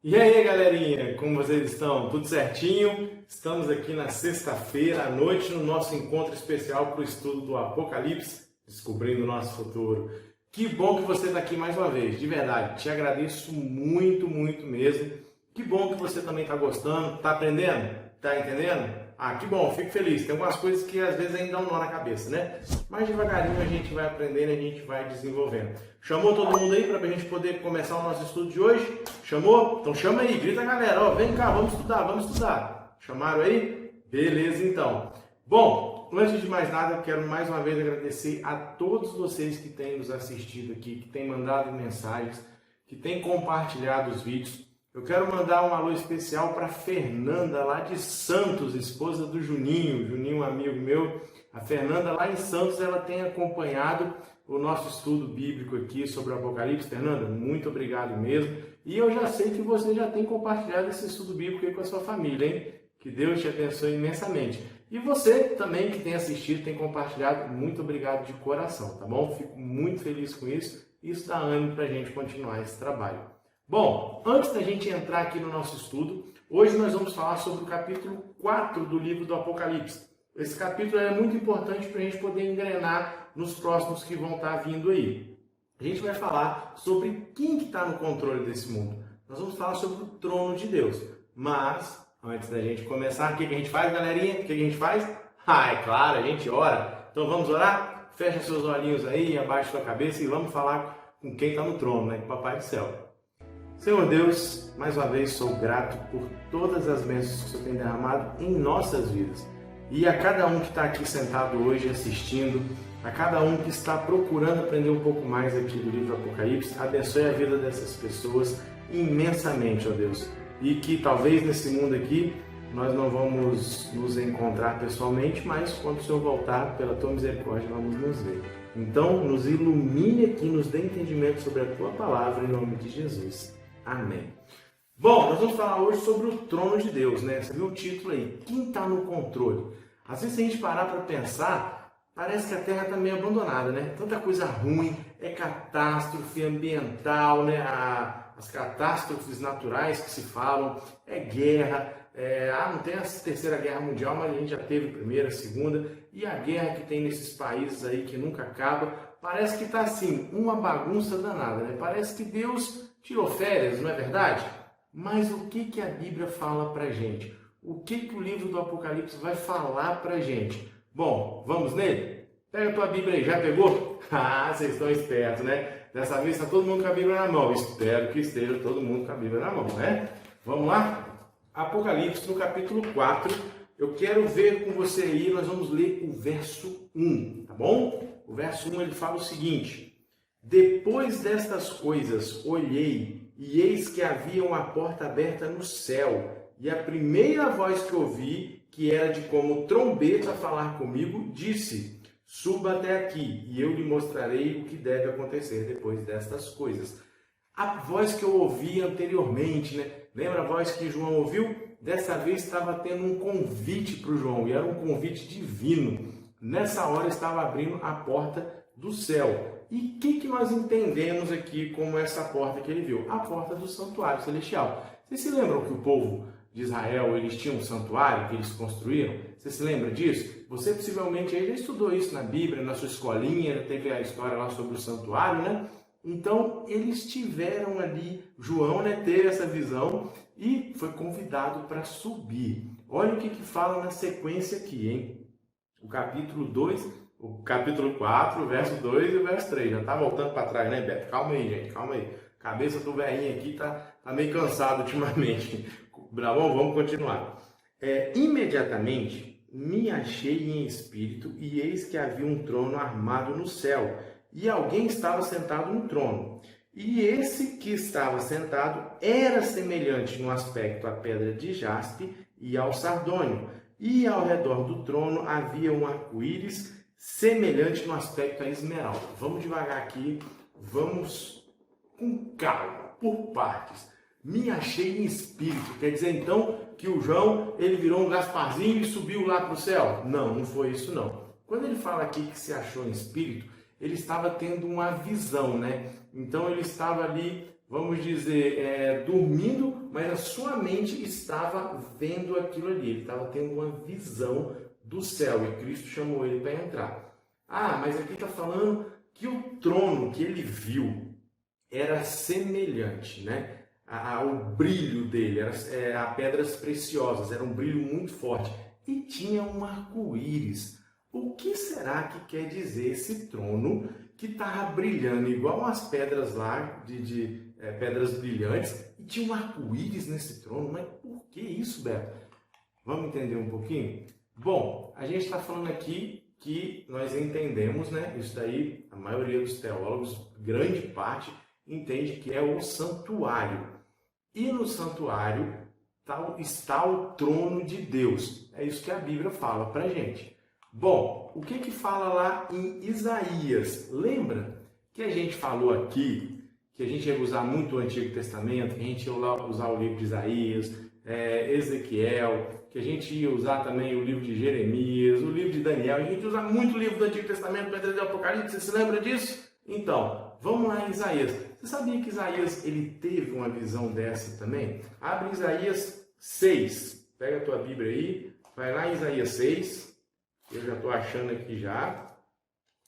E aí, galerinha, como vocês estão? Tudo certinho? Estamos aqui na sexta-feira à noite no nosso encontro especial para o estudo do Apocalipse, descobrindo o nosso futuro. Que bom que você está aqui mais uma vez, de verdade, te agradeço muito, muito mesmo. Que bom que você também está gostando, está aprendendo, está entendendo? Ah, que bom, fico feliz. Tem algumas coisas que às vezes ainda dão um nó na cabeça, né? Mas devagarinho a gente vai aprendendo, a gente vai desenvolvendo. Chamou todo mundo aí para a gente poder começar o nosso estudo de hoje? Chamou? Então chama aí, grita a galera, ó, vem cá, vamos estudar, vamos estudar. Chamaram aí? Beleza então. Bom, antes de mais nada, eu quero mais uma vez agradecer a todos vocês que têm nos assistido aqui, que têm mandado mensagens, que têm compartilhado os vídeos. Eu quero mandar um alô especial para Fernanda, lá de Santos, esposa do Juninho. Juninho, um amigo meu. A Fernanda, lá em Santos, ela tem acompanhado o nosso estudo bíblico aqui sobre o Apocalipse. Fernanda, muito obrigado mesmo. E eu já sei que você já tem compartilhado esse estudo bíblico aí com a sua família, hein? Que Deus te abençoe imensamente. E você também que tem assistido, tem compartilhado, muito obrigado de coração, tá bom? Fico muito feliz com isso. Isso dá ânimo para a gente continuar esse trabalho. Bom, antes da gente entrar aqui no nosso estudo, hoje nós vamos falar sobre o capítulo 4 do livro do Apocalipse. Esse capítulo é muito importante para a gente poder engrenar nos próximos que vão estar vindo aí. A gente vai falar sobre quem que está no controle desse mundo. Nós vamos falar sobre o trono de Deus. Mas, antes da gente começar, o que a gente faz, galerinha? O que a gente faz? Ah, é claro, a gente ora. Então vamos orar? Fecha seus olhinhos aí, abaixa sua cabeça e vamos falar com quem está no trono, né? Com o Papai do Céu. Senhor Deus, mais uma vez sou grato por todas as bênçãos que o Senhor tem derramado em nossas vidas. E a cada um que está aqui sentado hoje assistindo, a cada um que está procurando aprender um pouco mais aqui do livro Apocalipse, abençoe a vida dessas pessoas imensamente, ó Deus. E que talvez nesse mundo aqui nós não vamos nos encontrar pessoalmente, mas quando o Senhor voltar, pela Tua misericórdia, vamos nos ver. Então, nos ilumine aqui, nos dê entendimento sobre a Tua palavra, em nome de Jesus. Amém. Bom, nós vamos falar hoje sobre o trono de Deus, né? Você viu o título aí? Quem está no controle? Às vezes, se a gente parar para pensar, parece que a Terra está meio abandonada, né? Tanta coisa ruim, é catástrofe ambiental, né? As catástrofes naturais que se falam, é guerra, não tem a Terceira Guerra Mundial, mas a gente já teve a Primeira, a Segunda, e a guerra que tem nesses países aí que nunca acaba, parece que está assim, uma bagunça danada, né? Parece que Deus tirou férias, não é verdade? Mas o que a Bíblia fala pra gente? O que o livro do Apocalipse vai falar pra gente? Bom, vamos nele? Pega a tua Bíblia aí, já pegou? Ah, vocês estão espertos, né? Dessa vez está todo mundo com a Bíblia na mão. Espero que esteja todo mundo com a Bíblia na mão, né? Vamos lá? Apocalipse, no capítulo 4. Eu quero ver com você aí, nós vamos ler o verso 1, tá bom? O verso 1 ele fala o seguinte: Depois destas coisas olhei, e eis que havia uma porta aberta no céu, e a primeira voz que ouvi, que era de como trombeta falar comigo, disse: Suba até aqui, e eu lhe mostrarei o que deve acontecer depois destas coisas. A voz que eu ouvi anteriormente, né? Lembra a voz que João ouviu? Dessa vez estava tendo um convite para o João, e era um convite divino. Nessa hora estava abrindo a porta do céu. E o que nós entendemos aqui como essa porta que ele viu? A porta do santuário celestial. Vocês se lembram que o povo de Israel, eles tinham um santuário que eles construíram? Você se lembra disso? Você possivelmente aí já estudou isso na Bíblia, na sua escolinha, teve a história lá sobre o santuário, né? Então, eles tiveram ali, João, né, teve essa visão e foi convidado para subir. Olha o que fala na sequência aqui, hein? O capítulo 4, o verso 2 e o verso 3. Já tá voltando para trás, né, Beto? Calma aí, gente, calma aí. Cabeça do velhinho aqui tá meio cansado ultimamente. Tá bom? Vamos continuar. Imediatamente me achei em espírito, e eis que havia um trono armado no céu, e alguém estava sentado no trono. E esse que estava sentado era semelhante no aspecto à pedra de jaspe e ao sardônio. E ao redor do trono havia um arco-íris semelhante no aspecto à esmeralda. Vamos devagar aqui, vamos com calma, por partes. Me achei em espírito, quer dizer então que o João ele virou um Gasparzinho e subiu lá para o céu? Não, não foi isso não. Quando ele fala aqui que se achou em espírito, ele estava tendo uma visão, né? Então ele estava ali vamos dizer, dormindo, mas a sua mente estava vendo aquilo ali, ele estava tendo uma visão do céu e Cristo chamou ele para entrar. Ah, mas aqui está falando que o trono que ele viu era semelhante, né? O brilho dele, a pedras preciosas, era um brilho muito forte e tinha um arco-íris. O que será que quer dizer esse trono que estava brilhando igual as pedras lá, pedras brilhantes, e tinha um arco-íris nesse trono? Mas por que isso, Beto? Vamos entender um pouquinho? Bom, a gente está falando aqui que nós entendemos, né? Isso daí, a maioria dos teólogos, grande parte, entende que é o santuário. E no santuário está o trono de Deus. É isso que a Bíblia fala para a gente. Bom, o que fala lá em Isaías? Lembra que a gente falou aqui que a gente ia usar muito o Antigo Testamento, que a gente ia usar o livro de Isaías, Ezequiel, que a gente ia usar também o livro de Jeremias, o livro de Daniel, a gente usa muito o livro do Antigo Testamento para entender o Apocalipse, você se lembra disso? Então, vamos lá em Isaías. Você sabia que Isaías ele teve uma visão dessa também? Abre Isaías 6, pega a tua Bíblia aí, vai lá em Isaías 6, eu já estou achando aqui já.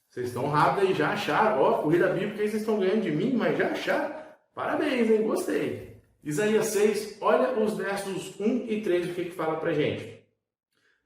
Vocês estão rápidos aí, já acharam. Ó, corrida bíblica aí vocês estão ganhando de mim, mas já acharam. Parabéns, hein? Gostei. Isaías 6, olha os versos 1 e 3, o que fala pra gente.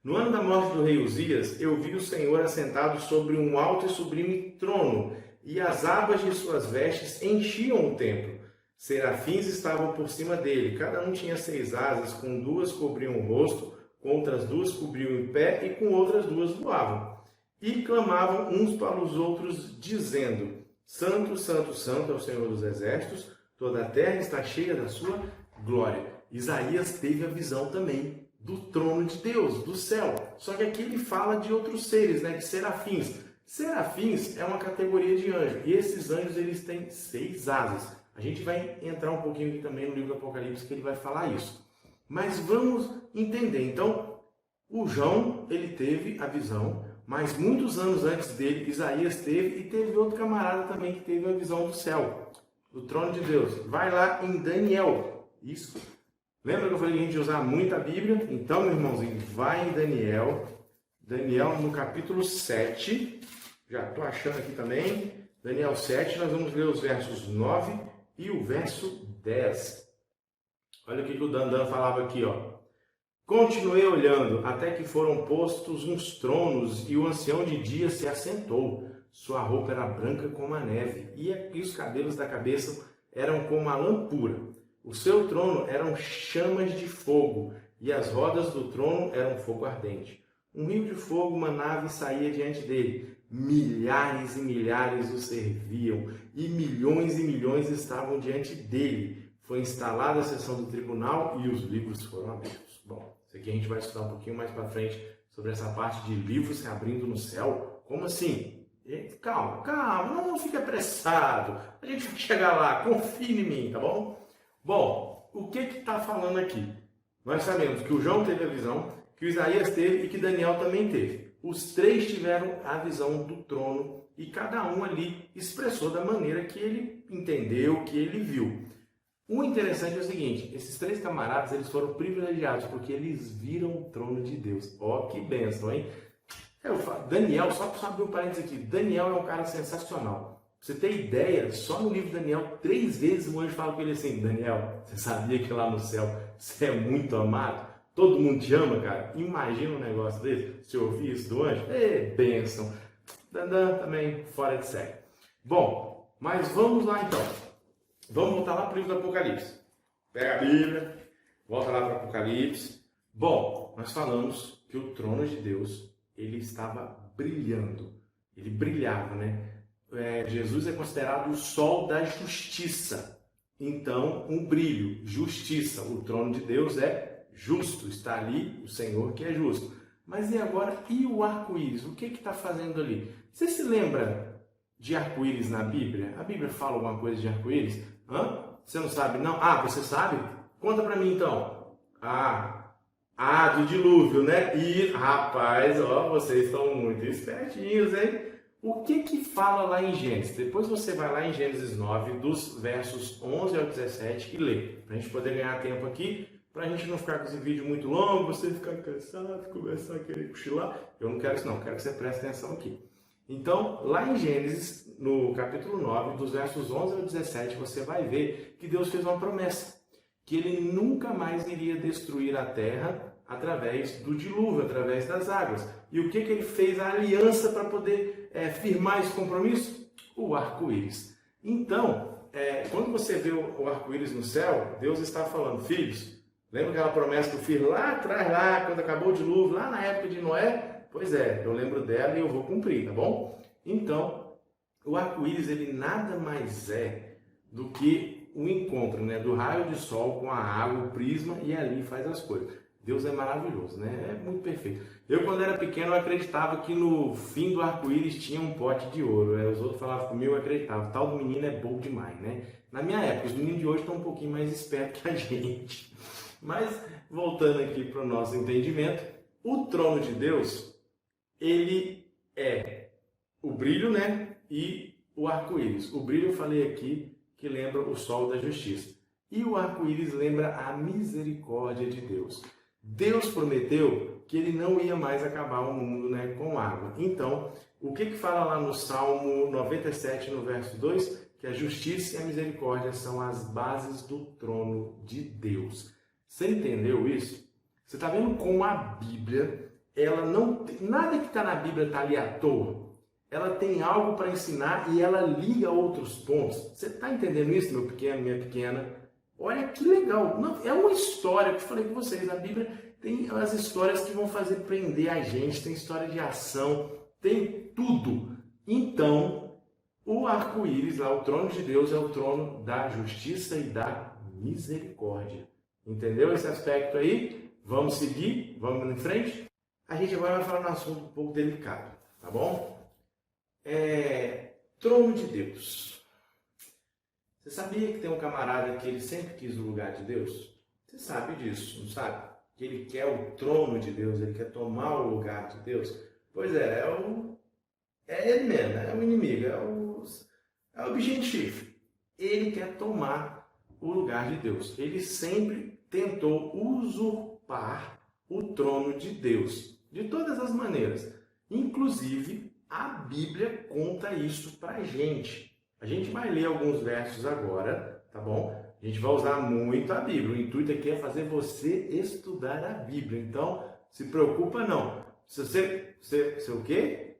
No ano da morte do rei Uzias, eu vi o Senhor assentado sobre um alto e sublime trono, e as abas de suas vestes enchiam o templo. Serafins estavam por cima dele, cada um tinha 6 asas, com 2 cobriam o rosto, com outras 2 cobriam o pé, e com outras 2 voavam. E clamavam uns para os outros, dizendo: Santo, Santo, Santo é o Senhor dos Exércitos, toda a terra está cheia da sua glória. Isaías teve a visão também do trono de Deus, do céu. Só que aqui ele fala de outros seres, né, de serafins. Serafins é uma categoria de anjo, e esses anjos eles têm 6 asas. A gente vai entrar um pouquinho aqui também no livro do Apocalipse, que ele vai falar isso. Mas vamos entender. Então, o João, ele teve a visão, mas muitos anos antes dele, Isaías teve, e teve outro camarada também que teve a visão do céu, do trono de Deus. Vai lá em Daniel. Isso. Lembra que eu falei que a gente ia usar muito a Bíblia? Então, meu irmãozinho, vai em Daniel. Daniel no capítulo 7. Já estou achando aqui também. Daniel 7, nós vamos ler os versos 9 e o verso 10. Olha o que o Dandan falava aqui, ó. Continuei olhando, até que foram postos uns tronos, e o ancião de dia se assentou. Sua roupa era branca como a neve, e os cabelos da cabeça eram como a lã pura. O seu trono eram chamas de fogo, e as rodas do trono eram fogo ardente. Um rio de fogo manava e saía diante dele. Milhares e milhares o serviam, e milhões estavam diante dele. Foi instalada a sessão do tribunal e os livros foram abertos. Bom, isso aqui a gente vai estudar um pouquinho mais para frente sobre essa parte de livros se abrindo no céu. Como assim? Calma, não fique apressado. A gente vai chegar lá, confie em mim, tá bom? Bom, o que está falando aqui? Nós sabemos que o João teve a visão, que o Isaías teve e que Daniel também teve. Os 3 tiveram a visão do trono e cada um ali expressou da maneira que ele entendeu, que ele viu. O interessante é o seguinte, esses 3 camaradas eles foram privilegiados porque eles viram o trono de Deus. Ó, que bênção, hein? Daniel, só para abrir um parênteses aqui, Daniel é um cara sensacional. Pra você ter ideia, só no livro de Daniel, 3 vezes o anjo fala com ele assim: Daniel, você sabia que lá no céu você é muito amado? Todo mundo te ama, cara? Imagina um negócio desse. Se eu ouvir isso do anjo, bênção. Dandan também fora de série. Bom, mas vamos lá então. Vamos voltar lá para o livro do Apocalipse. Pega a Bíblia, volta lá para o Apocalipse. Bom, nós falamos que o trono de Deus, ele estava brilhando. Ele brilhava, né? Jesus é considerado o sol da justiça. Então, um brilho, justiça. O trono de Deus é justo. Está ali o Senhor que é justo. Mas e agora? E o arco-íris? O que está fazendo ali? Você se lembra de arco-íris na Bíblia? A Bíblia fala alguma coisa de arco-íris? Você não sabe, não? Ah, você sabe? Conta pra mim, então. Do dilúvio, né? E, rapaz, ó, vocês estão muito espertinhos, hein? O que fala lá em Gênesis? Depois você vai lá em Gênesis 9, dos versos 11 ao 17 e lê, para a gente poder ganhar tempo aqui, para a gente não ficar com esse vídeo muito longo, você ficar cansado, começar a querer cochilar. Eu não quero isso não, quero que você preste atenção aqui. Então, lá em Gênesis, no capítulo 9, dos versos 11 ao 17, você vai ver que Deus fez uma promessa, que Ele nunca mais iria destruir a terra através do dilúvio, através das águas. E o que Ele fez? A aliança para poder firmar esse compromisso? O arco-íris. Então, quando você vê o arco-íris no céu, Deus está falando, filhos, lembra aquela promessa que eu fiz lá atrás, lá, quando acabou o dilúvio, lá na época de Noé? Pois é, eu lembro dela e eu vou cumprir, tá bom? Então, o arco-íris, ele nada mais é do que o encontro, né, do raio de sol com a água, o prisma, e ali faz as coisas. Deus é maravilhoso, né? É muito perfeito. Eu, quando era pequeno, eu acreditava que no fim do arco-íris tinha um pote de ouro. Os outros falavam comigo, eu acreditava. O tal do menino é bom demais, né? Na minha época, os meninos de hoje estão um pouquinho mais espertos que a gente. Mas, voltando aqui para o nosso entendimento, o trono de Deus, ele é o brilho, né? E o arco-íris. O brilho eu falei aqui que lembra o sol da justiça. E o arco-íris lembra a misericórdia de Deus. Deus prometeu que Ele não ia mais acabar o mundo, né, com água. Então, o que fala lá no Salmo 97, no verso 2? Que a justiça e a misericórdia são as bases do trono de Deus. Você entendeu isso? Você está vendo como a Bíblia, ela não tem, nada que está na Bíblia está ali à toa. Ela tem algo para ensinar e ela liga outros pontos. Você está entendendo isso, meu pequeno, minha pequena? Olha que legal. Não, é uma história que eu falei com vocês. A Bíblia tem as histórias que vão fazer prender a gente. Tem história de ação. Tem tudo. Então, o arco-íris, lá, o trono de Deus, é o trono da justiça e da misericórdia. Entendeu esse aspecto aí? Vamos seguir? Vamos em frente? A gente agora vai falar um assunto um pouco delicado. Tá bom? Trono de Deus. Você sabia que tem um camarada que ele sempre quis o lugar de Deus? Você sabe disso, não sabe? Que ele quer o trono de Deus, ele quer tomar o lugar de Deus? Pois é, é ele mesmo, é o inimigo, é o bichinho de chifre. Ele quer tomar o lugar de Deus. Ele sempre tentou usurpar o trono de Deus, de todas as maneiras. Inclusive, a Bíblia conta isso pra gente. A gente vai ler alguns versos agora, tá bom? A gente vai usar muito a Bíblia. O intuito aqui é fazer você estudar a Bíblia. Então, se preocupa não. Se você o quê?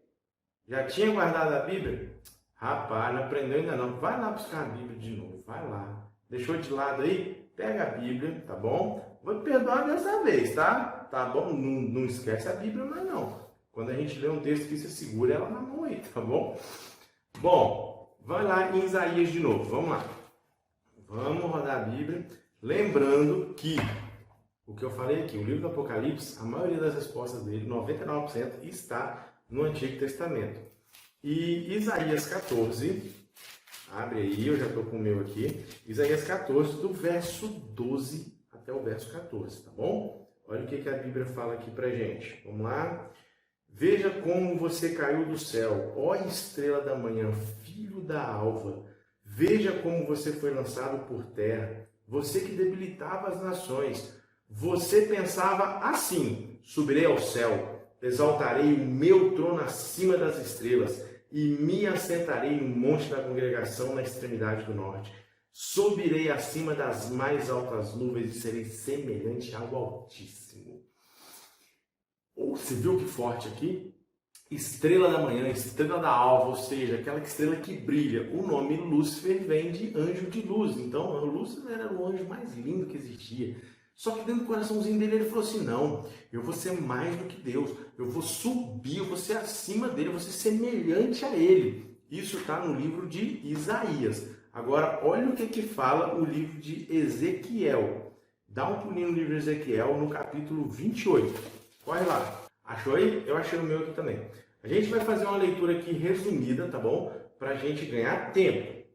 Já tinha guardado a Bíblia? Rapaz, não aprendeu ainda não. Vai lá buscar a Bíblia de novo. Vai lá. Deixou de lado aí? Pega a Bíblia, tá bom? Vou te perdoar dessa vez, tá? Tá bom? Não esquece a Bíblia mais não. Quando a gente lê um texto que você segura ela na mão aí, tá bom? Bom, vai lá em Isaías de novo, vamos lá. Vamos rodar a Bíblia. Lembrando que o que eu falei aqui, o livro do Apocalipse, a maioria das respostas dele, 99%, está no Antigo Testamento. E Isaías 14, abre aí, eu já estou com o meu aqui. Isaías 14, do verso 12 até o verso 14, tá bom? Olha o que a Bíblia fala aqui pra gente. Vamos lá. Veja como você caiu do céu, ó estrela da manhã, filho da alva. Veja como você foi lançado por terra, você que debilitava as nações. Você pensava assim: subirei ao céu, exaltarei o meu trono acima das estrelas e me assentarei no monte da congregação na extremidade do norte. Subirei acima das mais altas nuvens e serei semelhante ao Altíssimo. Você viu que forte aqui? Estrela da manhã, estrela da alva, ou seja, aquela estrela que brilha. O nome Lúcifer vem de anjo de luz. Então, Lúcifer era o anjo mais lindo que existia. Só que dentro do coraçãozinho dele, ele falou assim: não, eu vou ser mais do que Deus. Eu vou subir, eu vou ser acima dele, eu vou ser semelhante a ele. Isso está no livro de Isaías. Agora, olha o que fala o livro de Ezequiel. Dá um pulinho no livro de Ezequiel, no capítulo 28. Corre lá. Achou aí? Eu achei o meu aqui também. A gente vai fazer uma leitura aqui resumida, tá bom? Para a gente ganhar tempo.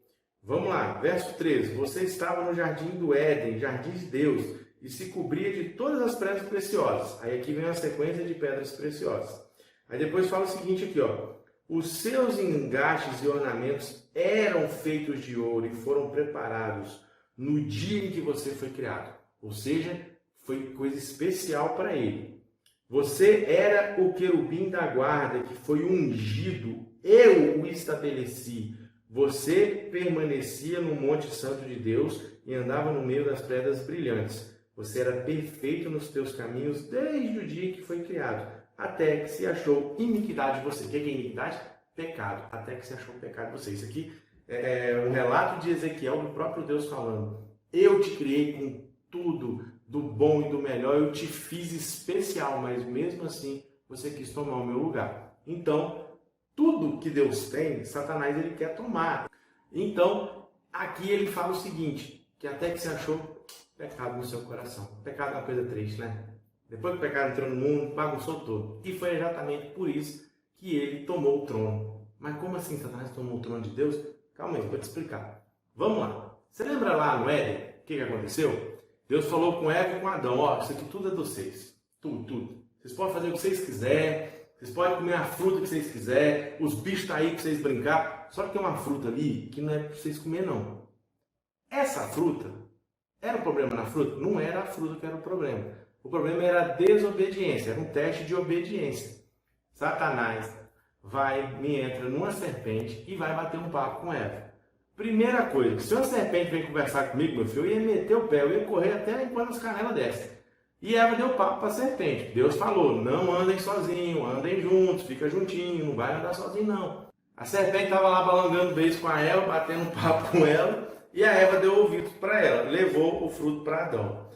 Vamos lá. Verso 13. Você estava no jardim do Éden, jardim de Deus, e se cobria de todas as pedras preciosas. Aí aqui vem uma sequência de pedras preciosas. Aí depois fala o seguinte aqui, ó. Os seus engastes e ornamentos eram feitos de ouro e foram preparados no dia em que você foi criado. Ou seja, foi coisa especial para ele. Você era o querubim da guarda que foi ungido. Eu o estabeleci. Você permanecia no Monte Santo de Deus e andava no meio das pedras brilhantes. Você era perfeito nos teus caminhos desde o dia que foi criado, até que se achou iniquidade de você. O que é iniquidade? Pecado. Até que se achou pecado de você. Isso aqui é um relato de Ezequiel, do próprio Deus falando. Eu te criei com tudo, do bom e do melhor. Eu te fiz especial, mas mesmo assim você quis tomar o meu lugar. Então, tudo que Deus tem, Satanás ele quer tomar. Então, aqui ele fala o seguinte, que até que se achou pecado no seu coração. Pecado é uma coisa triste, né? Depois que o pecado entrou no mundo, bagunçou todo. E foi exatamente por isso que ele tomou o trono. Mas como assim Satanás tomou o trono de Deus? Calma aí, vou te explicar. Vamos lá. Você lembra lá no Éden, o que aconteceu? Deus falou com Eva e com Adão, ó, isso aqui tudo é de vocês. Tudo. Vocês podem fazer o que vocês quiserem, vocês podem comer a fruta que vocês quiserem, os bichos tá aí para vocês brincar. Só que tem uma fruta ali que não é para vocês comer, não. Essa fruta, era o problema na fruta? Não era a fruta que era o problema. O problema era a desobediência, era um teste de obediência. Satanás me entra numa serpente e vai bater um papo com Eva. Primeira coisa, se uma serpente vem conversar comigo, meu filho, eu ia meter o pé, eu ia correr até enquanto as canelas descem. E Eva deu papo para a serpente. Deus falou, não andem sozinhos, andem juntos, fica juntinho, não vai andar sozinho não. A serpente estava lá balangando beijo com a Eva, batendo um papo com ela, e a Eva deu ouvidos para ela, levou o fruto para Adão.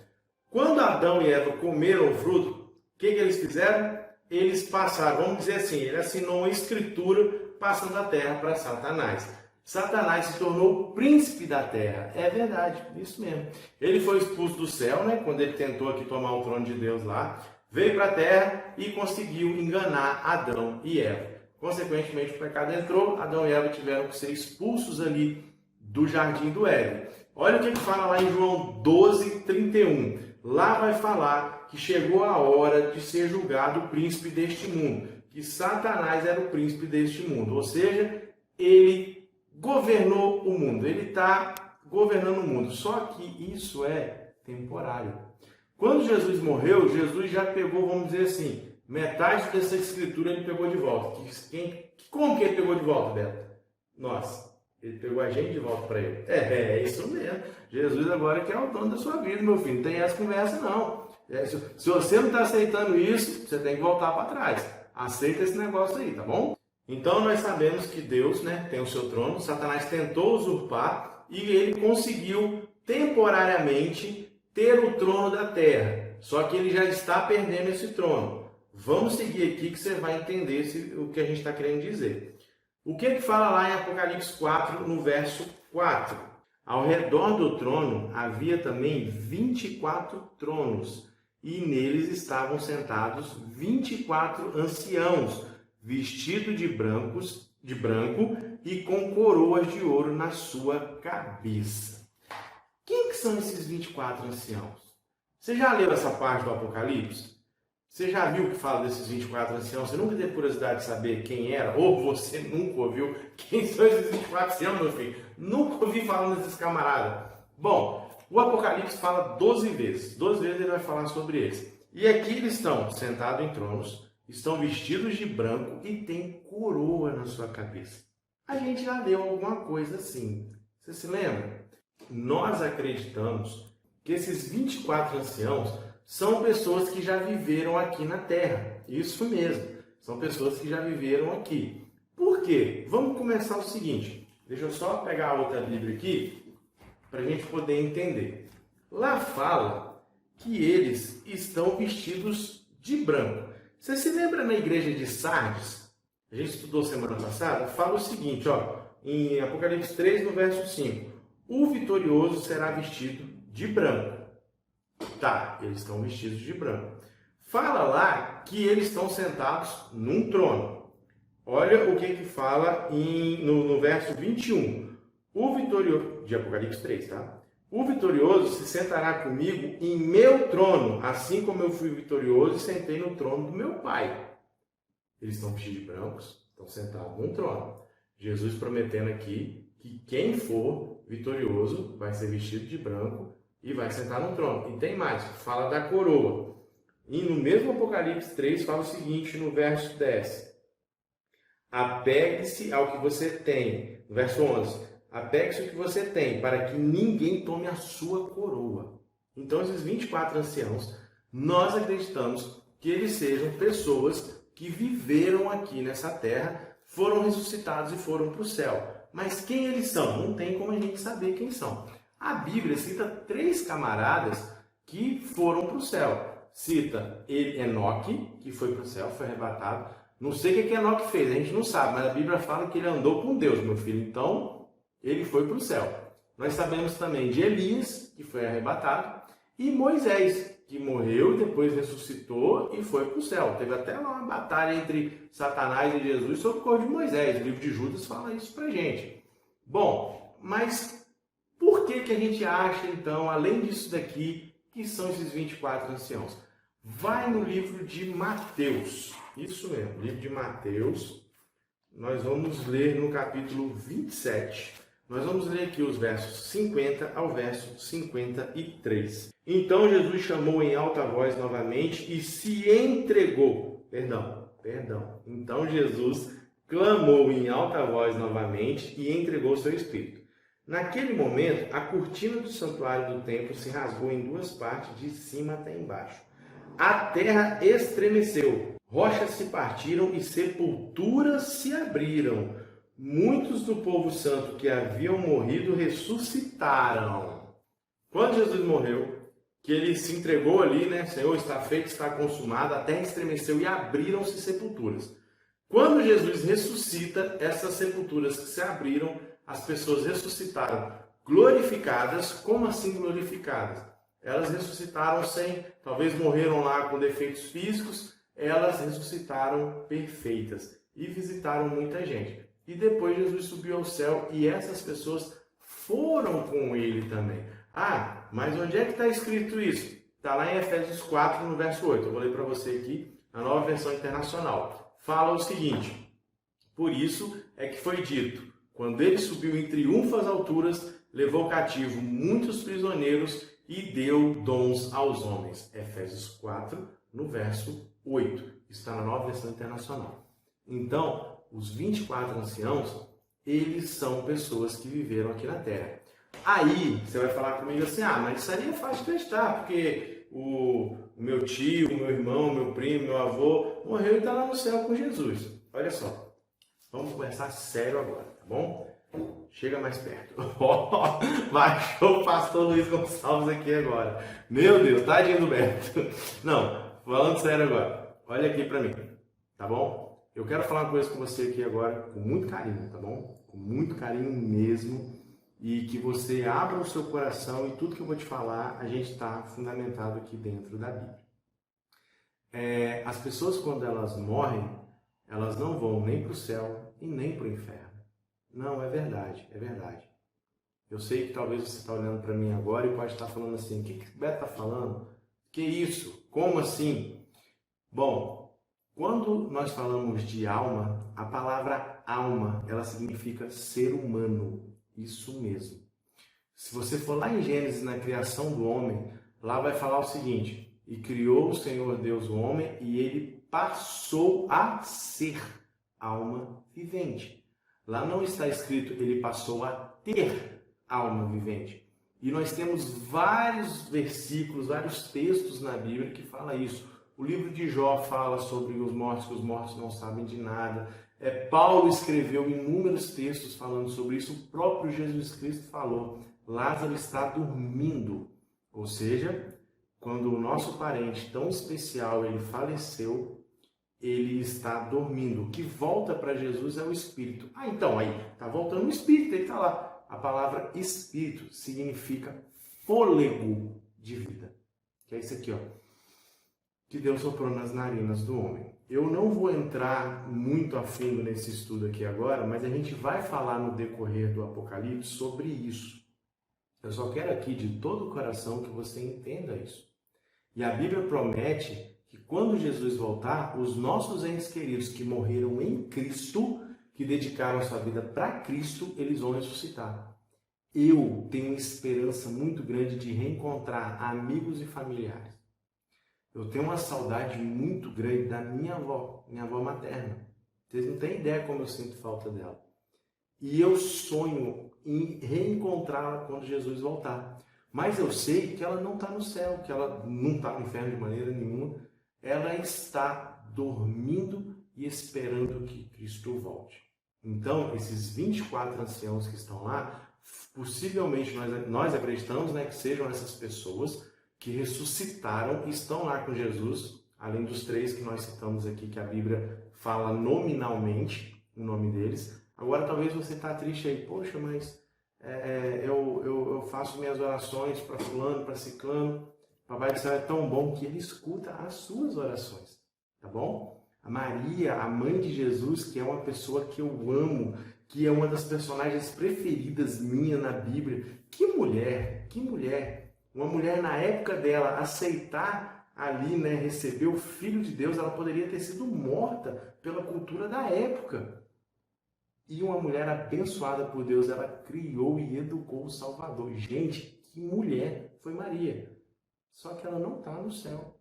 Quando Adão e Eva comeram o fruto, o que eles fizeram? Eles passaram, vamos dizer assim, ele assinou uma escritura passando a terra para Satanás. Satanás se tornou o príncipe da terra. É verdade, isso mesmo. Ele foi expulso do céu, né? Quando ele tentou aqui tomar o trono de Deus lá, veio para a terra e conseguiu enganar Adão e Eva. Consequentemente, o pecado entrou, Adão e Eva tiveram que ser expulsos ali do jardim do Éden. Olha o que ele fala lá em João 12:31. Lá vai falar que chegou a hora de ser julgado o príncipe deste mundo, que Satanás era o príncipe deste mundo, ou seja, ele governou o mundo, ele está governando o mundo, só que isso é temporário. Quando Jesus morreu, Jesus já pegou, vamos dizer assim, metade dessa escritura ele pegou de volta. Como que ele pegou de volta, Beto? Nós. Ele pegou a gente de volta para ele. É isso mesmo. Jesus agora que é o dono da sua vida, meu filho. Não tem essa conversa, não. Se você não está aceitando isso, você tem que voltar para trás. Aceita esse negócio aí, tá bom? Então nós sabemos que Deus, né, tem o seu trono. Satanás tentou usurpar e ele conseguiu temporariamente ter o trono da terra. Só que ele já está perdendo esse trono. Vamos seguir aqui que você vai entender o que a gente está querendo dizer. O que fala lá em Apocalipse 4, no verso 4? Ao redor do trono havia também 24 tronos, e neles estavam sentados 24 anciãos, vestidos de branco e com coroas de ouro na sua cabeça. Quem que são esses 24 anciãos? Você já leu essa parte do Apocalipse? Você já viu o que fala desses 24 anciãos? Você nunca teve curiosidade de saber quem era? Ou você nunca ouviu quem são esses 24 anciãos, meu filho? Nunca ouvi falando desses camaradas. Bom, o Apocalipse fala 12 vezes. 12 vezes ele vai falar sobre eles. E aqui eles estão sentados em tronos, estão vestidos de branco e têm coroa na sua cabeça. A gente já leu alguma coisa assim. Você se lembra? Nós acreditamos que esses 24 anciãos são pessoas que já viveram aqui na Terra. Isso mesmo. São pessoas que já viveram aqui. Por quê? Vamos começar o seguinte. Deixa eu só pegar a outra Bíblia aqui para a gente poder entender. Lá fala que eles estão vestidos de branco. Você se lembra na igreja de Sardes? A gente estudou semana passada. Fala o seguinte, ó, em Apocalipse 3, no verso 5. O vitorioso será vestido de branco. Tá, eles estão vestidos de branco. Fala lá que eles estão sentados num trono. Olha o que fala no verso 21. O vitorioso, de Apocalipse 3, tá? O vitorioso se sentará comigo em meu trono, assim como eu fui vitorioso e sentei no trono do meu Pai. Eles estão vestidos de brancos, estão sentados num trono. Jesus prometendo aqui que quem for vitorioso vai ser vestido de branco e vai sentar no trono. E tem mais, fala da coroa. E no mesmo Apocalipse 3 fala o seguinte no verso 10. Apegue-se ao que você tem. No verso 11. Apegue-se ao que você tem, para que ninguém tome a sua coroa. Então, esses 24 anciãos, nós acreditamos que eles sejam pessoas que viveram aqui nessa terra, foram ressuscitados e foram para o céu. Mas quem eles são? Não tem como a gente saber quem são. A Bíblia cita 3 camaradas que foram para o céu. Cita Enoque, que foi para o céu, foi arrebatado. Não sei o que Enoque fez, a gente não sabe, mas a Bíblia fala que ele andou com Deus, meu filho. Então, ele foi para o céu. Nós sabemos também de Elias, que foi arrebatado, e Moisés, que morreu e depois ressuscitou e foi para o céu. Teve até uma batalha entre Satanás e Jesus sobre o corpo de Moisés. O livro de Judas fala isso para a gente. Bom, mas por que a gente acha, então, além disso daqui, que são esses 24 anciãos? Vai no livro de Mateus. Isso mesmo, livro de Mateus. Nós vamos ler no capítulo 27. Nós vamos ler aqui os versos 50 ao verso 53. Então Jesus chamou em alta voz novamente e se entregou. Perdão. Então Jesus clamou em alta voz novamente e entregou seu espírito. Naquele momento, a cortina do santuário do templo se rasgou em 2 partes, de cima até embaixo. A terra estremeceu, rochas se partiram e sepulturas se abriram. Muitos do povo santo que haviam morrido ressuscitaram. Quando Jesus morreu, que ele se entregou ali, né? Senhor, está feito, está consumado, a terra estremeceu e abriram-se sepulturas. Quando Jesus ressuscita, essas sepulturas que se abriram, as pessoas ressuscitaram glorificadas. Como assim glorificadas? Elas ressuscitaram talvez morreram lá com defeitos físicos, elas ressuscitaram perfeitas e visitaram muita gente. E depois Jesus subiu ao céu e essas pessoas foram com ele também. Ah, mas onde é que está escrito isso? Está lá em Efésios 4, no verso 8. Eu vou ler para você aqui, a Nova Versão Internacional. Fala o seguinte: por isso é que foi dito, quando ele subiu em triunfo às alturas, levou cativo muitos prisioneiros e deu dons aos homens. Efésios 4, no verso 8. Está na Nova Versão Internacional. Então, os 24 anciãos, eles são pessoas que viveram aqui na Terra. Aí, você vai falar comigo assim, mas isso aí é fácil de testar, porque o meu tio, o meu irmão, o meu primo, meu avô, morreu e está lá no céu com Jesus. Olha só, vamos conversar sério agora, tá bom? Chega mais perto. Baixou o pastor Luiz Gonçalves aqui agora. Meu Deus, tadinho do Beto. Não, falando sério agora, olha aqui para mim, tá bom? Eu quero falar uma coisa com você aqui agora com muito carinho, tá bom? Com muito carinho mesmo. E que você abra o seu coração e tudo que eu vou te falar, a gente está fundamentado aqui dentro da Bíblia. As pessoas, quando elas morrem, elas não vão nem para o céu e nem para o inferno. Não, é verdade, é verdade. Eu sei que talvez você está olhando para mim agora e pode estar falando assim, o que o Beto está falando? Que isso? Como assim? Bom, quando nós falamos de alma, a palavra alma, ela significa ser humano. Isso mesmo. Se você for lá em Gênesis, na criação do homem, lá vai falar o seguinte: e criou o Senhor Deus o homem e ele passou a ser alma vivente. Lá não está escrito ele passou a ter alma vivente. E nós temos vários versículos, vários textos na Bíblia que fala isso. O livro de Jó fala sobre os mortos, que os mortos não sabem de nada. Paulo escreveu inúmeros textos falando sobre isso. O próprio Jesus Cristo falou: Lázaro está dormindo. Ou seja, quando o nosso parente tão especial ele faleceu, ele está dormindo. O que volta para Jesus é o Espírito. Então, aí, está voltando o Espírito, ele está lá. A palavra Espírito significa fôlego de vida. Que é isso aqui, ó, que Deus soprou nas narinas do homem. Eu não vou entrar muito a fundo nesse estudo aqui agora, mas a gente vai falar no decorrer do Apocalipse sobre isso. Eu só quero aqui de todo o coração que você entenda isso. E a Bíblia promete que quando Jesus voltar, os nossos entes queridos que morreram em Cristo, que dedicaram sua vida para Cristo, eles vão ressuscitar. Eu tenho uma esperança muito grande de reencontrar amigos e familiares. Eu tenho uma saudade muito grande da minha avó materna. Vocês não têm ideia como eu sinto falta dela. E eu sonho em reencontrá-la quando Jesus voltar. Mas eu sei que ela não está no céu, que ela não está no inferno de maneira nenhuma. Ela está dormindo e esperando que Cristo volte. Então, esses 24 anciãos que estão lá, possivelmente nós acreditamos, né, que sejam essas pessoas que ressuscitaram e estão lá com Jesus, além dos 3 que nós citamos aqui, que a Bíblia fala nominalmente o nome deles. Agora, talvez você está triste aí, poxa, mas eu faço minhas orações para fulano, para ciclano. Papai do céu é tão bom que ele escuta as suas orações, tá bom? A Maria, a mãe de Jesus, que é uma pessoa que eu amo, que é uma das personagens preferidas minha na Bíblia. Que mulher, que mulher! Uma mulher na época dela aceitar ali, né, receber o Filho de Deus, ela poderia ter sido morta pela cultura da época. E uma mulher abençoada por Deus, ela criou e educou o Salvador. Gente, que mulher foi Maria! Só que ela não está no céu.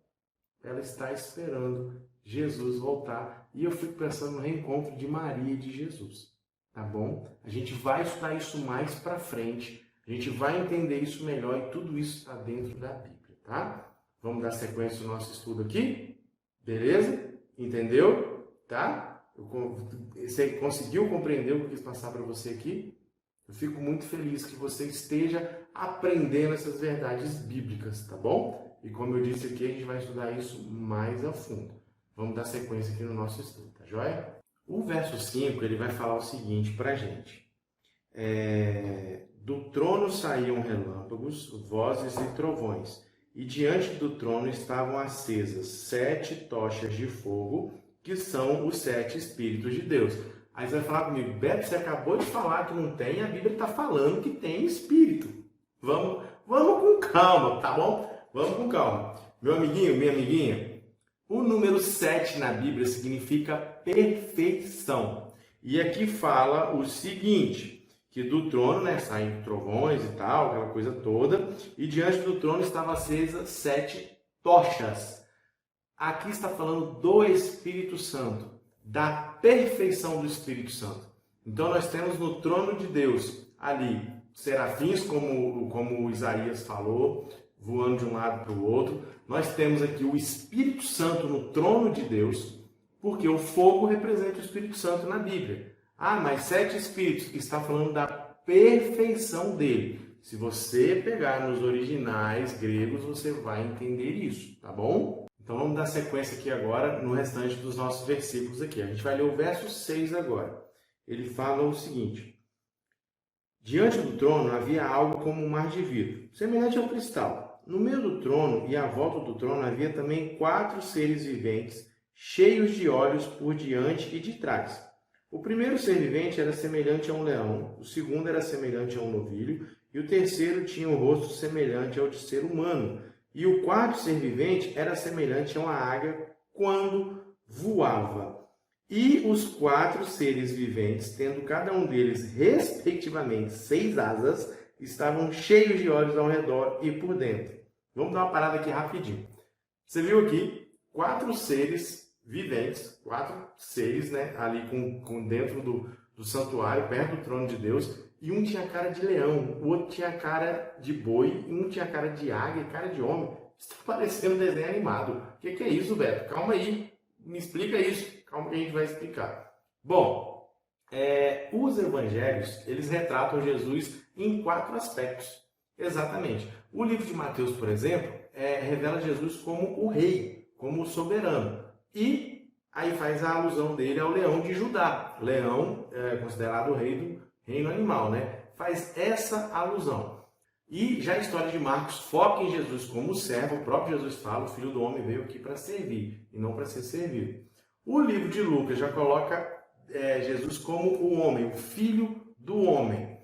Ela está esperando Jesus voltar. E eu fico pensando no reencontro de Maria e de Jesus. Tá bom? A gente vai estudar isso mais para frente. A gente vai entender isso melhor e tudo isso está dentro da Bíblia, tá? Vamos dar sequência ao nosso estudo aqui? Beleza? Entendeu? Tá? Você conseguiu compreender o que eu quis passar para você aqui? Eu fico muito feliz que você esteja aprendendo essas verdades bíblicas, tá bom? E como eu disse aqui, a gente vai estudar isso mais a fundo. Vamos dar sequência aqui no nosso estudo, tá joia? O verso 5, ele vai falar o seguinte para a gente. Do trono saíam relâmpagos, vozes e trovões, e diante do trono estavam acesas 7 tochas de fogo, que são os 7 Espíritos de Deus. Aí você vai falar comigo, Beto, você acabou de falar que não tem, a Bíblia está falando que tem Espírito. Vamos com calma, tá bom? Vamos com calma. Meu amiguinho, minha amiguinha, o número 7 na Bíblia significa perfeição. E aqui fala o seguinte, que do trono, né, saem trovões e tal, aquela coisa toda, e diante do trono estavam acesas 7 tochas. Aqui está falando do Espírito Santo, da perfeição do Espírito Santo. Então nós temos no trono de Deus ali serafins, como Isaías falou, voando de um lado para o outro. Nós temos aqui o Espírito Santo no trono de Deus, porque o fogo representa o Espírito Santo na Bíblia. Ah, mas 7 Espíritos, está falando da perfeição dele. Se você pegar nos originais gregos, você vai entender isso, tá bom? Então vamos dar sequência aqui agora no restante dos nossos versículos aqui. A gente vai ler o verso 6 agora. Ele fala o seguinte: diante do trono havia algo como um mar de vidro, semelhante ao cristal. No meio do trono e à volta do trono havia também 4 seres viventes, cheios de olhos por diante e de trás. O primeiro ser vivente era semelhante a um leão, o segundo era semelhante a um novilho, e o terceiro tinha um rosto semelhante ao de ser humano. E o quarto ser vivente era semelhante a uma águia quando voava. E os 4 seres viventes, tendo cada um deles, respectivamente, 6 asas, estavam cheios de olhos ao redor e por dentro. Vamos dar uma parada aqui rapidinho. Você viu aqui 4 seres viventes, 4 seres, né, ali com dentro do santuário, perto do trono de Deus, e um tinha cara de leão, o outro tinha cara de boi, e um tinha cara de águia e cara de homem. Isso está parecendo um desenho animado. O que é isso, Beto? Calma aí, me explica isso. Calma que a gente vai explicar. Bom, os evangelhos, eles retratam Jesus em 4 aspectos. Exatamente. O livro de Mateus, por exemplo, revela Jesus como o rei, como o soberano. E aí faz a alusão dele ao leão de Judá. Leão é considerado o rei do reino animal, né? Faz essa alusão. E já a história de Marcos foca em Jesus como servo. O próprio Jesus fala, o Filho do Homem veio aqui para servir e não para ser servido. O livro de Lucas já coloca Jesus como o homem, o Filho do Homem.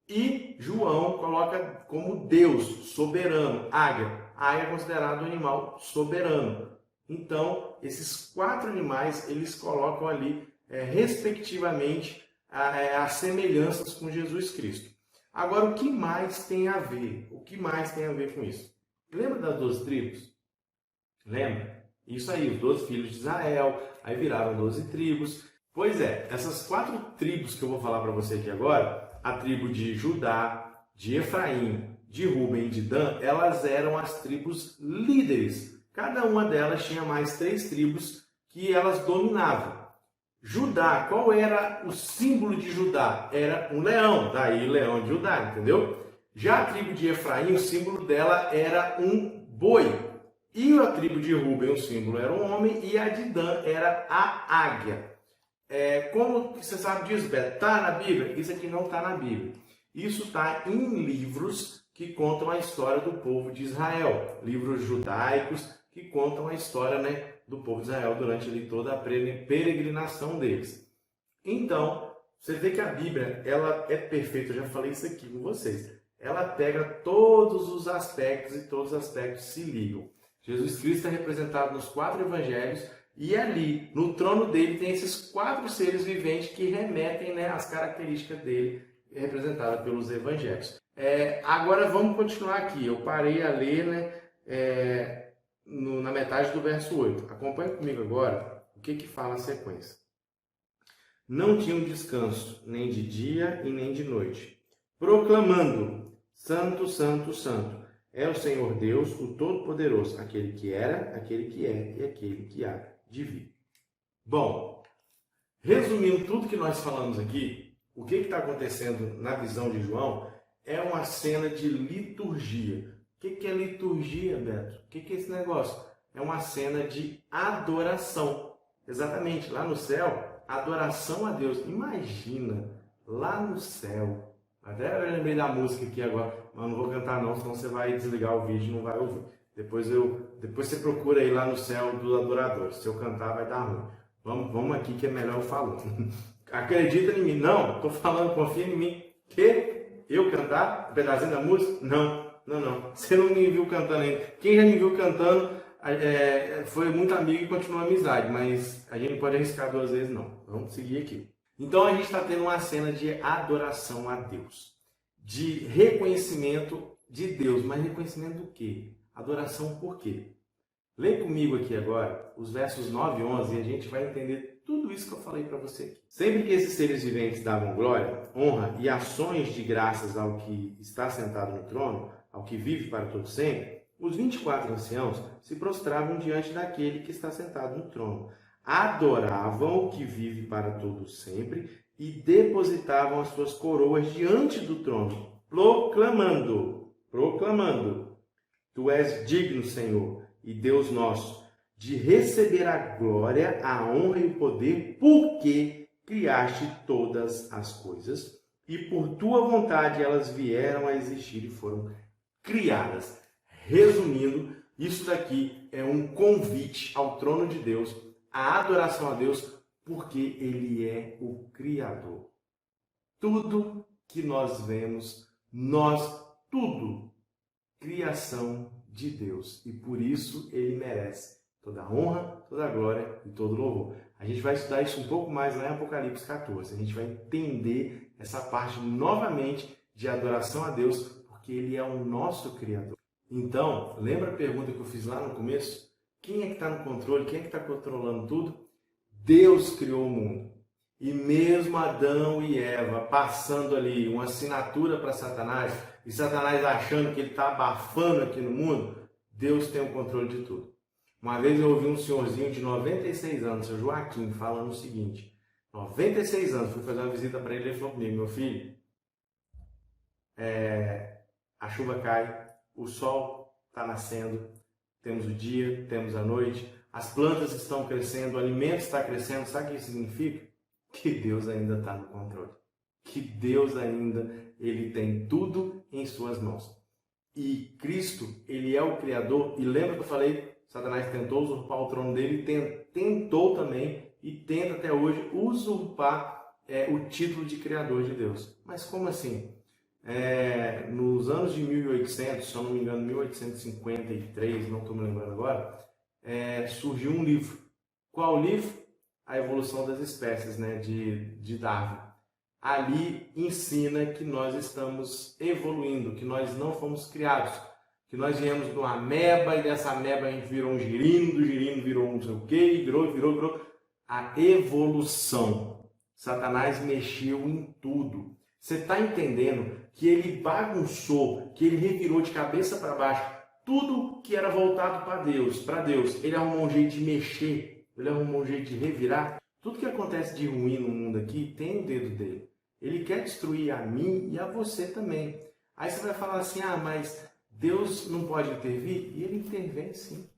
E João coloca como Deus, soberano, águia. A águia é considerado um animal soberano. Então, esses 4 animais, eles colocam ali, respectivamente, as semelhanças com Jesus Cristo. Agora, o que mais tem a ver? O que mais tem a ver com isso? Lembra das 12 tribos? Lembra? Isso aí, os 12 filhos de Israel, aí viraram 12 tribos. Pois é, essas 4 tribos que eu vou falar para você aqui agora, a tribo de Judá, de Efraim, de Ruben e de Dan, elas eram as tribos líderes. Cada uma delas tinha mais 3 tribos que elas dominavam. Judá, qual era o símbolo de Judá? Era um leão, daí leão de Judá, entendeu? Já a tribo de Efraim, o símbolo dela era um boi. E a tribo de Ruben, o símbolo era um homem, e a de Dan era a águia. Como você sabe disso, Beto? Está na Bíblia? Isso aqui não está na Bíblia. Isso está em livros que contam a história do povo de Israel. Livros judaicos que contam a história, né, do povo de Israel durante ali toda a peregrinação deles. Então, você vê que a Bíblia, ela é perfeita. Eu já falei isso aqui com vocês. Ela pega todos os aspectos e todos os aspectos se ligam. Jesus Cristo é representado nos 4 evangelhos e ali, no trono dele, tem esses 4 seres viventes que remetem, né, às características dele, representadas pelos evangelhos. Agora vamos continuar aqui. Eu parei a ler, né, na metade do verso 8. Acompanhe comigo agora o que fala a sequência. Não tinham descanso, nem de dia e nem de noite, proclamando: Santo, Santo, Santo, é o Senhor Deus, o Todo-Poderoso, aquele que era, aquele que é e aquele que há de vir. Bom, resumindo tudo que nós falamos aqui, o que está acontecendo na visão de João é uma cena de liturgia. O que é liturgia, Beto? O que é esse negócio? É uma cena de adoração. Exatamente, lá no céu, adoração a Deus. Imagina, lá no céu. Até eu lembrei da música aqui agora, mas não vou cantar não, senão você vai desligar o vídeo e não vai ouvir. Depois você procura aí lá no céu dos adoradores. Se eu cantar vai dar ruim. Vamos aqui que é melhor eu falar. Acredita em mim? Não, estou falando, confia em mim. Que? Eu cantar? Um pedacinho da música? Não. Você não me viu cantando ainda. Quem já me viu cantando foi muito amigo e continua a amizade, mas a gente não pode arriscar 2 vezes não. Vamos seguir aqui. Então a gente está tendo uma cena de adoração a Deus, de reconhecimento de Deus, mas reconhecimento do quê? Adoração por quê? Lê comigo aqui agora os versos 9 e 11 e a gente vai entender tudo isso que eu falei para você aqui. Sempre que esses seres viventes davam glória, honra e ações de graças ao que está sentado no trono, ao que vive para todo sempre, os 24 anciãos se prostravam diante daquele que está sentado no trono. Adoravam o que vive para todo sempre e depositavam as suas coroas diante do trono, proclamando: Tu és digno, Senhor, e Deus nosso, de receber a glória, a honra e o poder, porque criaste todas as coisas, e por tua vontade elas vieram a existir e foram criadas. Resumindo, isso daqui é um convite ao trono de Deus, a adoração a Deus, porque Ele é o Criador. Tudo que nós vemos, tudo, criação de Deus. E por isso Ele merece toda a honra, toda a glória e todo o louvor. A gente vai estudar isso um pouco mais lá em Apocalipse 14. A gente vai entender essa parte novamente de adoração a Deus, porque Ele é o nosso Criador. Então, lembra a pergunta que eu fiz lá no começo? Quem é que está no controle? Quem é que está controlando tudo? Deus criou o mundo. E mesmo Adão e Eva passando ali uma assinatura para Satanás, e Satanás achando que ele está abafando aqui no mundo, Deus tem o controle de tudo. Uma vez eu ouvi um senhorzinho de 96 anos, seu Joaquim, falando o seguinte: 96 anos, fui fazer uma visita para ele e ele falou comigo: meu filho, a chuva cai, o sol está nascendo, temos o dia, temos a noite, as plantas estão crescendo, o alimento está crescendo. Sabe o que isso significa? Que Deus ainda está no controle. Que Deus ainda, Ele tem tudo em suas mãos. E Cristo, Ele é o Criador. E lembra que eu falei, Satanás tentou usurpar o trono dele, tentou também, e tenta até hoje usurpar o título de Criador de Deus. Mas como assim? Nos anos de 1800, se eu não me engano, 1853, não estou me lembrando agora, surgiu um livro. Qual livro? A Evolução das Espécies, né, de Darwin. Ali ensina que nós estamos evoluindo, que nós não fomos criados, que nós viemos de uma ameba e dessa ameba a gente virou um girino, do girino virou um não sei o quê, virou. A evolução. Satanás mexeu em tudo. Você está entendendo que ele bagunçou, que ele revirou de cabeça para baixo tudo que era voltado para Deus. Ele arrumou um jeito de mexer, ele arrumou um jeito de revirar. Tudo que acontece de ruim no mundo aqui tem o dedo dele. Ele quer destruir a mim e a você também. Aí você vai falar assim, mas Deus não pode intervir? E ele intervém sim.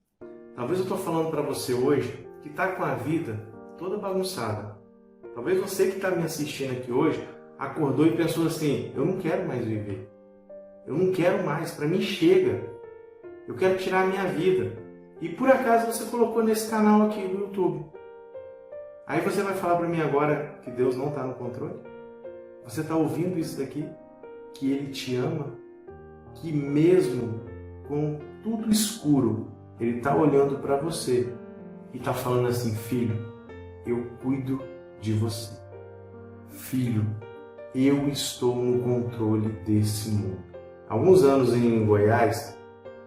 Talvez eu estou falando para você hoje que está com a vida toda bagunçada. Talvez você que está me assistindo aqui hoje acordou e pensou assim, eu não quero mais viver. Eu não quero mais, para mim chega. Eu quero tirar a minha vida. E por acaso você colocou nesse canal aqui no YouTube. Aí você vai falar para mim agora que Deus não está no controle? Você está ouvindo isso daqui? Que Ele te ama? Que mesmo com tudo escuro, Ele está olhando para você e está falando assim, filho, eu cuido de você. Filho, eu estou no controle desse mundo. Alguns anos em Goiás,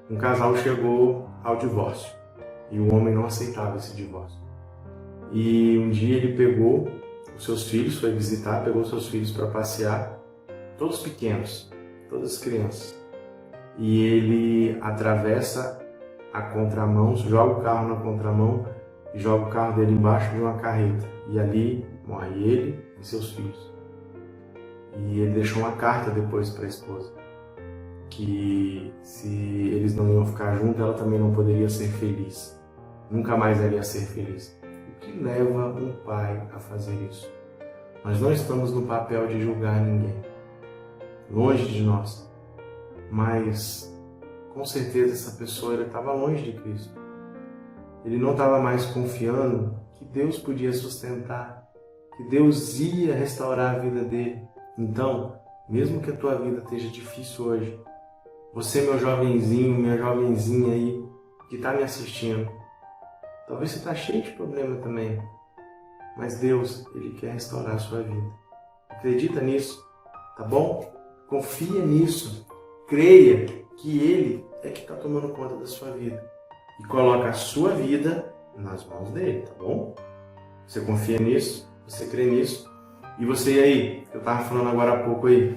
um casal chegou ao divórcio e o homem não aceitava esse divórcio. E um dia ele pegou os seus filhos, foi visitar, pegou seus filhos para passear, todos pequenos, todas crianças. E ele atravessa a contramão, joga o carro na contramão e joga o carro dele embaixo de uma carreta. E ali morre ele e seus filhos. E ele deixou uma carta depois para a esposa, que se eles não iam ficar juntos, ela também não poderia ser feliz. Nunca mais ela ia ser feliz. O que leva um pai a fazer isso? Nós não estamos no papel de julgar ninguém, longe de nós. Mas, com certeza, essa pessoa estava longe de Cristo. Ele não estava mais confiando que Deus podia sustentar, que Deus ia restaurar a vida dele. Então, mesmo que a tua vida esteja difícil hoje, você, meu jovenzinho, minha jovenzinha aí, que está me assistindo, talvez você está cheio de problema também, mas Deus, Ele quer restaurar a sua vida. Acredita nisso, tá bom? Confia nisso. Creia que Ele é que está tomando conta da sua vida. E coloca a sua vida nas mãos dele, tá bom? Você confia nisso? Você crê nisso? E você aí, que eu estava falando agora há pouco aí,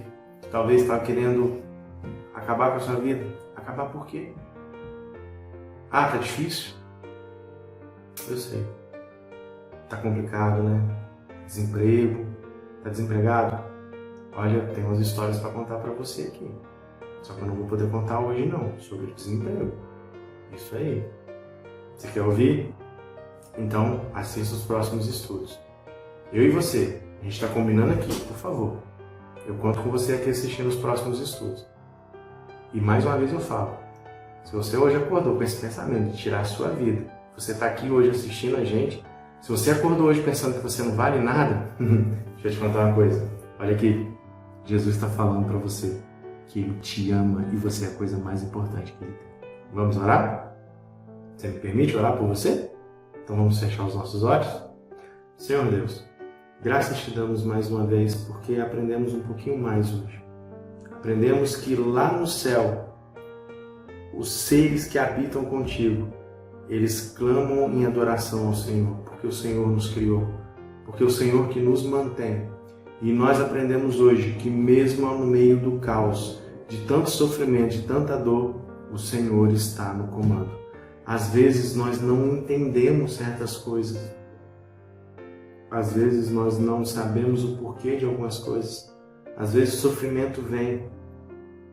talvez estava querendo acabar com a sua vida. Acabar por quê? Tá difícil? Eu sei. Tá complicado, né? Desemprego. Tá desempregado? Olha, tem umas histórias para contar para você aqui. Só que eu não vou poder contar hoje não, sobre o desemprego. Isso aí. Você quer ouvir? Então, assista os próximos estudos. Eu e você, a gente está combinando aqui, por favor. Eu conto com você aqui assistindo os próximos estudos. E mais uma vez eu falo, se você hoje acordou com esse pensamento de tirar a sua vida, você está aqui hoje assistindo a gente, se você acordou hoje pensando que você não vale nada, deixa eu te contar uma coisa. Olha aqui, Jesus está falando para você que Ele te ama e você é a coisa mais importante que Ele tem. Vamos orar? Você me permite orar por você? Então vamos fechar os nossos olhos? Senhor Deus, graças te damos mais uma vez porque aprendemos um pouquinho mais hoje. Aprendemos que lá no céu, os seres que habitam contigo, eles clamam em adoração ao Senhor, porque o Senhor nos criou, porque o Senhor que nos mantém. E nós aprendemos hoje que mesmo no meio do caos, de tanto sofrimento, de tanta dor, o Senhor está no comando. Às vezes nós não entendemos certas coisas. Às vezes nós não sabemos o porquê de algumas coisas. Às vezes o sofrimento vem,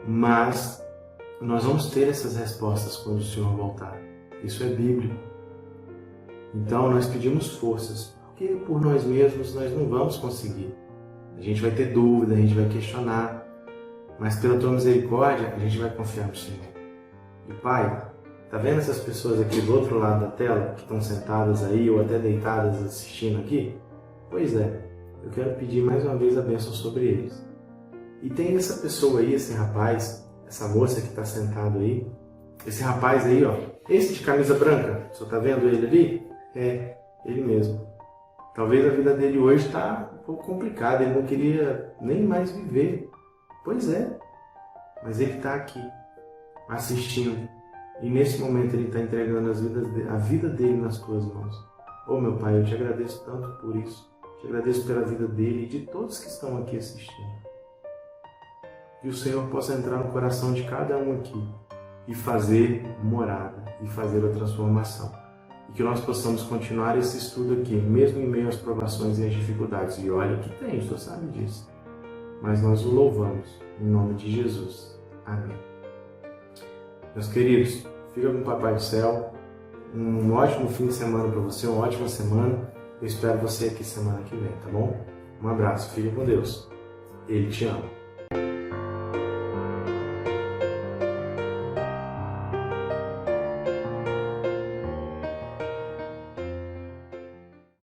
mas nós vamos ter essas respostas quando o Senhor voltar. Isso é bíblico. Então nós pedimos forças, porque por nós mesmos nós não vamos conseguir. A gente vai ter dúvida, a gente vai questionar, mas pela Tua misericórdia a gente vai confiar no Senhor. E Pai, tá vendo essas pessoas aqui do outro lado da tela, que estão sentadas aí ou até deitadas assistindo aqui? Pois é, eu quero pedir mais uma vez a bênção sobre eles. E tem essa pessoa aí, esse rapaz, essa moça que está sentado aí, esse rapaz aí, ó, Esse de camisa branca, o senhor está vendo ele ali? É, ele mesmo. Talvez a vida dele hoje está um pouco complicada, ele não queria nem mais viver. Pois é, mas ele está aqui, assistindo. E nesse momento ele está entregando a vida dele nas tuas mãos. Oh meu Pai, eu te agradeço tanto por isso. Te agradeço pela vida dele e de todos que estão aqui assistindo. Que o Senhor possa entrar no coração de cada um aqui e fazer morada, e fazer a transformação. E que nós possamos continuar esse estudo aqui, mesmo em meio às provações e às dificuldades. E olha que tem, o Senhor sabe disso. Mas nós o louvamos, em nome de Jesus. Amém. Meus queridos, fica com o Papai do Céu. Um ótimo fim de semana para você, uma ótima semana. Eu espero você aqui semana que vem, tá bom? Um abraço, fique com Deus. Ele te ama.